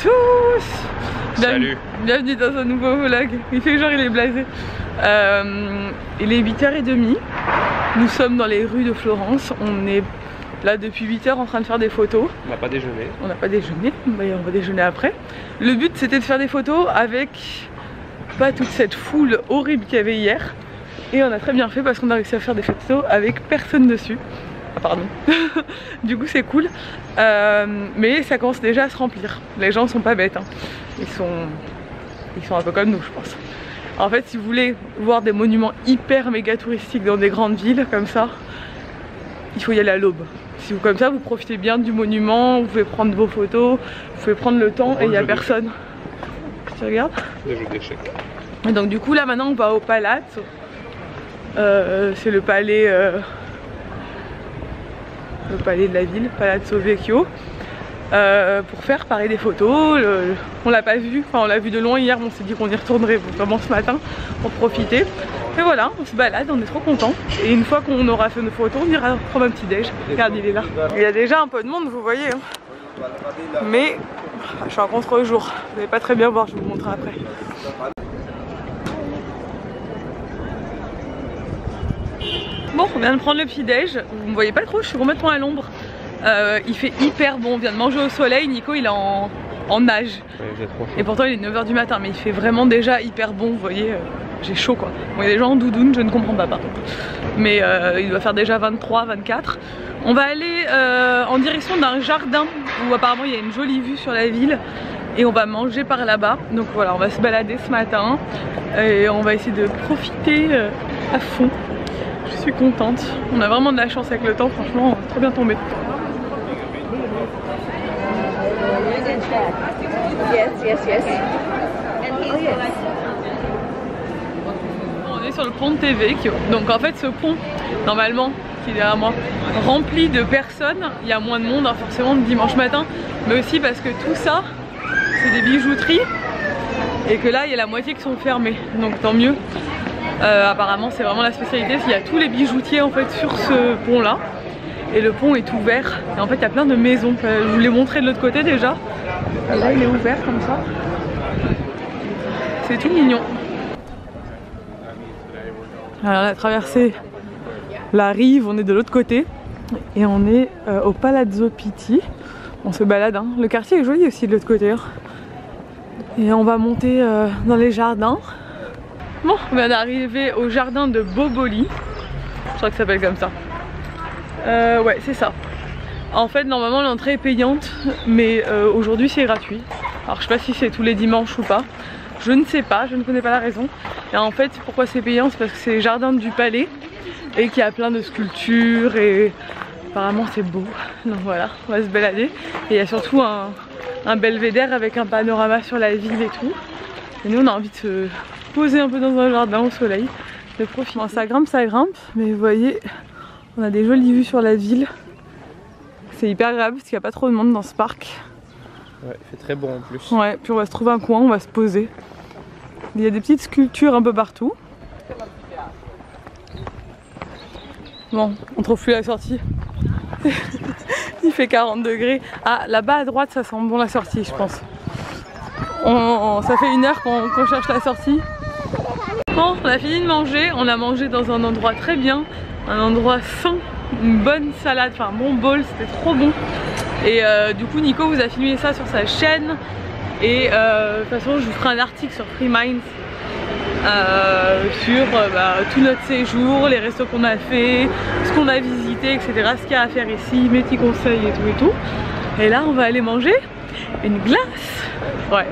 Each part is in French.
tous. Salut. Bienvenue dans un nouveau vlog. Il fait genre il est blasé. Il est 8h30. Nous sommes dans les rues de Florence. On est là depuis 8h en train de faire des photos. On n'a pas déjeuné. On n'a pas déjeuné, mais on va déjeuner après. Le but c'était de faire des photos avec pas toute cette foule horrible qu'il y avait hier. Et on a très bien fait parce qu'on a réussi à faire des photos avec personne dessus. Ah pardon. Du coup c'est cool. Mais ça commence déjà à se remplir. Les gens sont pas bêtes hein. Ils sont un peu comme nous je pense. En fait si vous voulez voir des monuments hyper méga touristiques dans des grandes villes comme ça, il faut y aller à l'aube. Si vous comme ça vous profitez bien du monument, vous pouvez prendre vos photos, vous pouvez prendre le temps et il n'y a personne. Tu regardes? Le jeu d'échecs. Et donc du coup là maintenant on va au Palazzo. C'est le palais de la ville, Palazzo Vecchio, pour faire pareil des photos. On l'a pas vu, enfin on l'a vu de loin hier, mais on s'est dit qu'on y retournerait vraiment ce matin pour profiter. Et voilà, on se balade, on est trop contents. Et une fois qu'on aura fait nos photos, on ira prendre un petit déj. Regarde, il est là. Il y a déjà un peu de monde, vous voyez. Hein. Mais je suis en contre-jour. Vous n'allez pas très bien voir, je vais vous montrer après. Bon, on vient de prendre le petit déj. Vous me voyez pas trop, je suis complètement à l'ombre. Il fait hyper bon, on vient de manger au soleil. Nico il est en nage. Ouais, et pourtant il est 9h du matin, mais il fait vraiment déjà hyper bon, vous voyez. J'ai chaud quoi. Bon, il y a des gens en doudoune, je ne comprends pas par contre. Mais il doit faire déjà 23, 24. On va aller en direction d'un jardin où apparemment il y a une jolie vue sur la ville. Et on va manger par là-bas. Donc voilà, on va se balader ce matin. Et on va essayer de profiter à fond. Je suis contente. On a vraiment de la chance avec le temps, franchement, trop bien tombé. On est sur le pont de Tevecchio. Donc en fait ce pont, normalement, qui est derrière moi, rempli de personnes. Il y a moins de monde hein, forcément le dimanche matin. Mais aussi parce que tout ça, c'est des bijouteries. Et que là, il y a la moitié qui sont fermées. Donc tant mieux. Apparemment c'est vraiment la spécialité, il y a tous les bijoutiers en fait sur ce pont là et le pont est ouvert et en fait il y a plein de maisons, je vous l'ai montré de l'autre côté déjà, là il est ouvert comme ça, c'est tout mignon. Alors on a traversé la rive, on est de l'autre côté et on est au Palazzo Pitti, on se balade hein. Le quartier est joli aussi de l'autre côté hein. Et on va monter dans les jardins. Bon, on vient d'arriver au jardin de Boboli. Je crois que ça s'appelle comme ça. Ouais, c'est ça. En fait, normalement, l'entrée est payante, mais aujourd'hui, c'est gratuit. Alors, je sais pas si c'est tous les dimanches ou pas. Je ne sais pas, je ne connais pas la raison. Et en fait, pourquoi c'est payant? C'est parce que c'est le jardin du palais et qu'il y a plein de sculptures et apparemment, c'est beau. Donc voilà, on va se balader. Et il y a surtout un belvédère avec un panorama sur la ville et tout. Et nous, on a envie de se poser un peu dans un jardin au soleil, de profiter. Bon, ça grimpe, mais vous voyez, on a des jolies vues sur la ville. C'est hyper agréable parce qu'il n'y a pas trop de monde dans ce parc. Ouais, il fait très bon en plus. Ouais, puis on va se trouver un coin, on va se poser. Il y a des petites sculptures un peu partout. Bon, on trouve plus la sortie. Il fait 40 degrés. Ah, là-bas à droite, ça sent bon la sortie, je pense. Ça fait 1 heure qu'on cherche la sortie. Bon, on a fini de manger, on a mangé dans un endroit très bien, un endroit sain, une bonne salade, enfin un bon bowl, c'était trop bon. Et du coup Nico vous a filmé ça sur sa chaîne et de toute façon je vous ferai un article sur Free Minds sur tout notre séjour, les restos qu'on a fait, ce qu'on a visité, etc. Ce qu'il y a à faire ici, mes petits conseils et tout. Et là on va aller manger une glace. Ouais.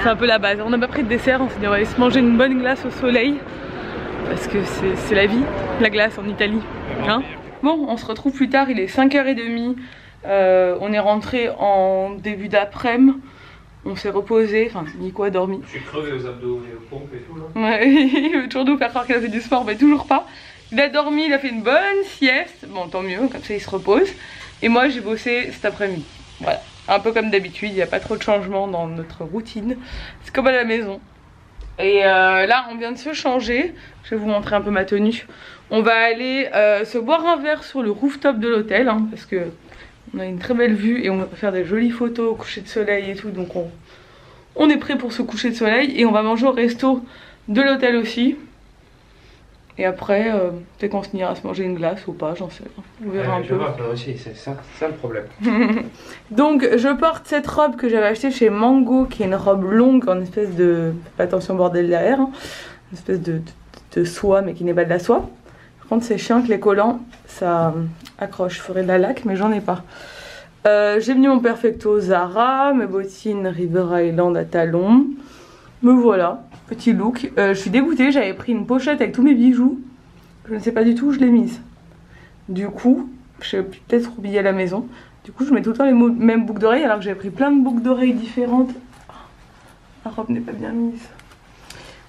C'est un peu la base, on n'a pas pris de dessert, on s'est dit on va aller se manger une bonne glace au soleil parce que c'est la vie, la glace en Italie hein. Bon, on se retrouve plus tard, il est 5h30, on est rentré en début d'après-midi, on s'est reposé, enfin Nico a dormi. Je suis crevé aux abdos et aux pompes et tout là. Ouais, il veut toujours nous faire croire qu'il a fait du sport mais toujours pas. Il a dormi, il a fait une bonne sieste, bon tant mieux, comme ça il se repose. Et moi j'ai bossé cet après-midi, voilà. Un peu comme d'habitude, il n'y a pas trop de changements dans notre routine. C'est comme à la maison. Et là, on vient de se changer. Je vais vous montrer un peu ma tenue. On va aller se boire un verre sur le rooftop de l'hôtel. Hein, parce que On a une très belle vue et on va faire des jolies photos au coucher de soleil et tout. Donc on est prêt pour ce coucher de soleil. Et on va manger au resto de l'hôtel aussi. Et après, peut-être qu'on se ira à se manger une glace ou pas, j'en sais rien. On verra un peu. Moi aussi, c'est ça le problème. Donc je porte cette robe que j'avais achetée chez Mango, qui est une robe longue en espèce de... Faites attention bordel derrière, hein. Une espèce de soie mais qui n'est pas de la soie. Par contre c'est chiant que les collants ça accroche, je ferais de la laque mais j'en ai pas. J'ai mis mon perfecto Zara, mes bottines River Island à talons. Me voilà, petit look. Je suis dégoûtée, j'avais pris une pochette avec tous mes bijoux. Je ne sais pas du tout où je l'ai mise. Du coup, je vais peut-être oublier à la maison. Du coup, je mets tout le temps les mêmes boucles d'oreilles alors que j'avais pris plein de boucles d'oreilles différentes. La robe n'est pas bien mise.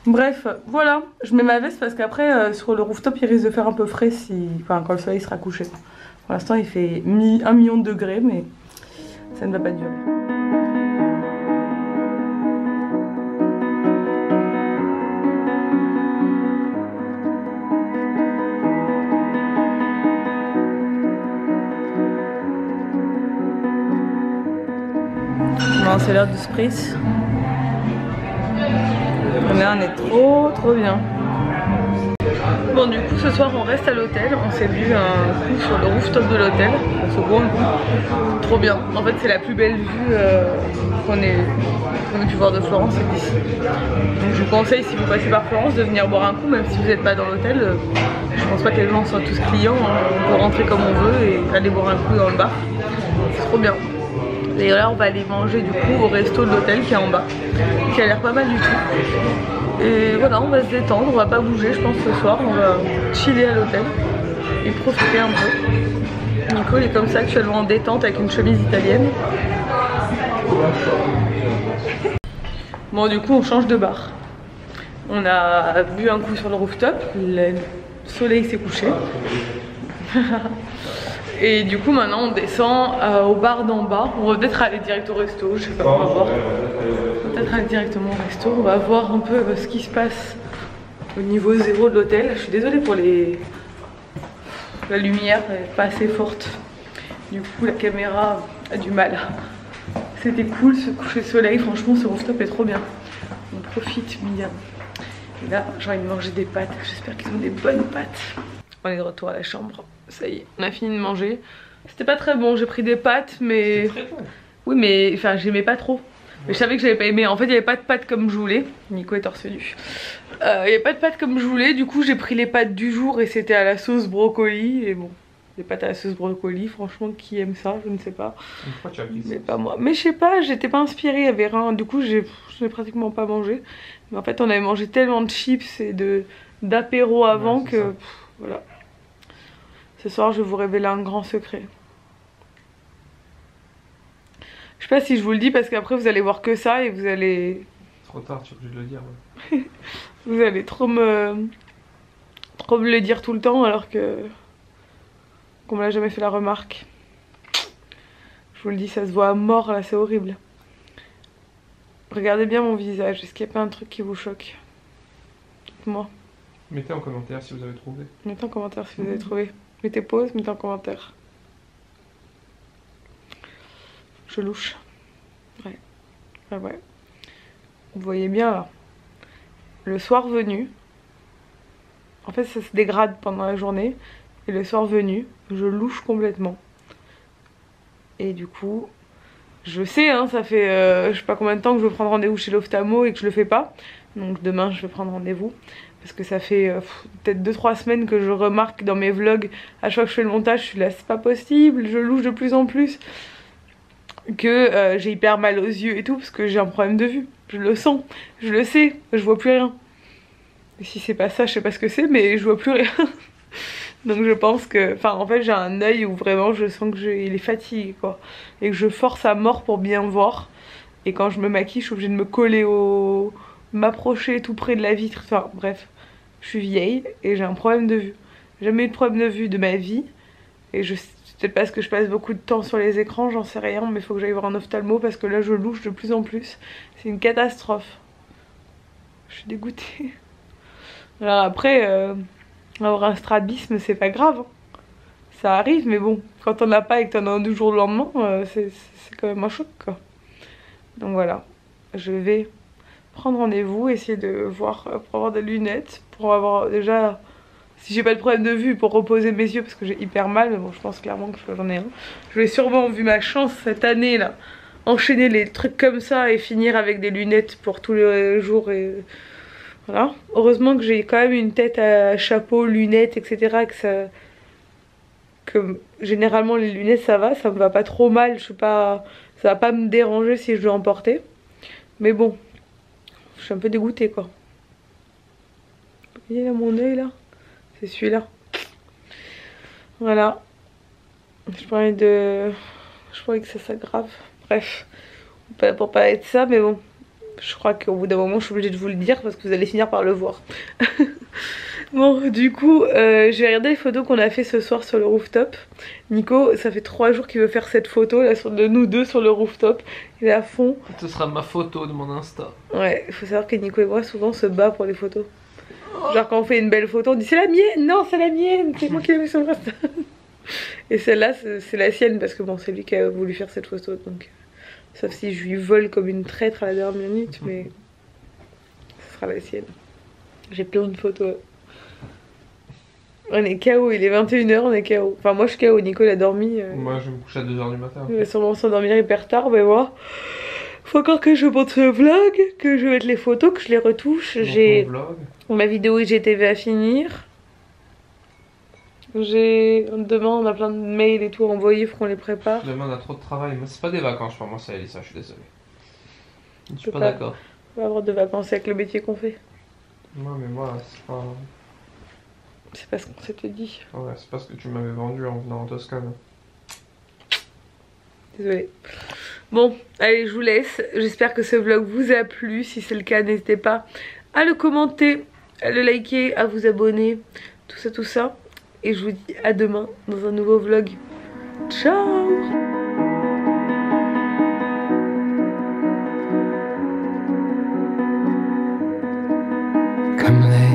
Bref, voilà. Je mets ma veste parce qu'après, sur le rooftop, il risque de faire un peu frais quand le soleil sera couché. Pour l'instant, il fait 1 million de degrés, mais ça ne va pas durer. Bon, c'est l'heure du spritz. Là, on est trop bien. Bon, du coup, ce soir, on reste à l'hôtel. On s'est bu un coup sur le rooftop de l'hôtel. On se boit un coup. Trop bien. En fait, c'est la plus belle vue qu'on ait pu voir de Florence, c'est d'ici. Donc, je vous conseille, si vous passez par Florence, de venir boire un coup, même si vous n'êtes pas dans l'hôtel. Je pense pas que les gens soient tous clients. On peut rentrer comme on veut et aller boire un coup dans le bar. C'est trop bien. Et là, on va aller manger du coup au resto de l'hôtel qui est en bas, qui a l'air pas mal du tout. Et voilà, on va se détendre, on va pas bouger je pense ce soir, on va chiller à l'hôtel et profiter un peu. Nico il est comme ça actuellement en détente avec une chemise italienne. Bon du coup on change de bar. On a bu un coup sur le rooftop, le soleil s'est couché. Et du coup maintenant on descend au bar d'en bas. On va peut-être aller direct au resto, je sais pas, on va voir. On va peut-être aller directement au resto, on va voir un peu ce qui se passe au niveau 0 de l'hôtel. Je suis désolée pour la lumière, elle est pas assez forte. Du coup la caméra a du mal. C'était cool ce coucher de soleil, franchement ce rooftop est trop bien. On profite bien. Et là j'ai envie de manger des pâtes, j'espère qu'ils ont des bonnes pâtes. On est de retour à la chambre. Ça y est, on a fini de manger. C'était pas très bon, j'ai pris des pâtes mais... Très bon. Oui mais enfin j'aimais pas trop. Mais je savais que j'avais pas aimé. En fait il n'y avait pas de pâtes comme je voulais. Nico est torse nu. Il n'y avait pas de pâtes comme je voulais. Du coup j'ai pris les pâtes du jour et c'était à la sauce brocoli. Et bon, les pâtes à la sauce brocoli, franchement qui aime ça, je ne sais pas. Pourquoi tu as pris ça? Mais pas moi. Mais je sais pas, j'étais pas inspirée, il y avait rien. Du coup je n'ai pratiquement pas mangé. Mais en fait on avait mangé tellement de chips et d'apéro avant que... voilà. Ce soir, je vais vous révéler un grand secret. Je sais pas si je vous le dis parce qu'après vous allez voir que ça et vous allez... Trop tard, tu es obligé de le dire. Ouais. Vous allez trop me le dire tout le temps alors que... qu'on me l'a jamais fait la remarque. Je vous le dis, ça se voit à mort là, c'est horrible. Regardez bien mon visage, est-ce qu'il n'y a pas un truc qui vous choque? Dites-moi. Mettez en commentaire si vous avez trouvé. Mettez en commentaire si vous avez trouvé. Mettez pause, mettez en commentaire. Je louche. Ouais. Ah ouais. Vous voyez bien là. Le soir venu, en fait ça se dégrade pendant la journée. Et le soir venu, je louche complètement. Et du coup, je sais, hein, ça fait je sais pas combien de temps que je veux prendre rendez-vous chez l'ophtalmo et que je le fais pas. Donc demain je vais prendre rendez-vous. Parce que ça fait peut-être 2-3 semaines que je remarque dans mes vlogs, à chaque fois que je fais le montage, je suis là, c'est pas possible, je louche de plus en plus. Que j'ai hyper mal aux yeux et tout, parce que j'ai un problème de vue. Je le sens, je le sais, je vois plus rien. Et si c'est pas ça, je sais pas ce que c'est, mais je vois plus rien. Donc je pense que, enfin en fait j'ai un œil où vraiment je sens que il est fatigué quoi. Et que je force à mort pour bien voir. Et quand je me maquille, je suis obligée de me coller m'approcher tout près de la vitre, enfin bref. Je suis vieille et j'ai un problème de vue. J'ai jamais eu de problème de vue de ma vie. Et c'est peut-être parce que je passe beaucoup de temps sur les écrans, j'en sais rien. Mais il faut que j'aille voir un ophtalmo parce que là je louche de plus en plus. C'est une catastrophe. Je suis dégoûtée. Alors après, avoir un strabisme c'est pas grave. Hein. ça arrive, mais bon, quand on n'a pas et que t'en as un du jour au lendemain, c'est quand même un choc, quoi. Donc voilà, je vais prendre rendez-vous, essayer de voir pour avoir des lunettes, pour avoir déjà, si j'ai pas de problème de vue, pour reposer mes yeux parce que j'ai hyper mal, mais bon, je pense clairement que j'en ai un. Je vais sûrement, vu ma chance cette année là, enchaîner les trucs comme ça et finir avec des lunettes pour tous les jours et voilà. Heureusement que j'ai quand même une tête à chapeau, lunettes, etc. Que généralement les lunettes ça me va pas trop mal, je suis pas, ça va pas me déranger si je dois en porter. Mais bon, je suis un peu dégoûtée quoi. Vous voyez là mon œil là, c'est celui-là. Voilà. Je parlais que ça s'aggrave. Bref, pas pour parler de ça, mais bon, je crois qu'au bout d'un moment je suis obligée de vous le dire parce que vous allez finir par le voir. Bon, du coup, j'ai regardé les photos qu'on a fait ce soir sur le rooftop. Nico, ça fait 3 jours qu'il veut faire cette photo là de nous deux sur le rooftop. Il est à fond. Ce sera ma photo de mon Insta. Ouais, il faut savoir que Nico et moi souvent se bat pour les photos. Genre quand on fait une belle photo, on dit c'est la mienne, non c'est la mienne, c'est moi qui l'ai mis sur le Insta. Et celle-là c'est la sienne parce que bon c'est lui qui a voulu faire cette photo donc. Sauf si je lui vole comme une traître à la dernière minute, mais ce sera la sienne. J'ai plein de photos. On est KO, il est 21h, on est KO. Enfin moi je suis KO, Nico il a dormi. Moi je me couche à 2h du matin. Il va sûrement s'endormir hyper tard, mais moi... Faut encore que je monte le vlog, que je mette les photos, que je les retouche. J'ai ma vidéo IGTV à finir. Demain on a plein de mails et tout à envoyer, faut qu'on les prépare. Demain on a trop de travail, mais c'est pas des vacances pour moi ça Elisa, je suis désolé. Je suis pas pas d'accord. On va avoir de vacances avec le métier qu'on fait. Non mais moi c'est pas... C'est pas ce qu'on s'était dit. Ouais, c'est pas ce que tu m'avais vendu en venant en Toscane. Désolée. Bon, allez, je vous laisse. J'espère que ce vlog vous a plu. Si c'est le cas, n'hésitez pas à le commenter, à le liker, à vous abonner, tout ça, tout ça. Et je vous dis à demain dans un nouveau vlog. Ciao! Come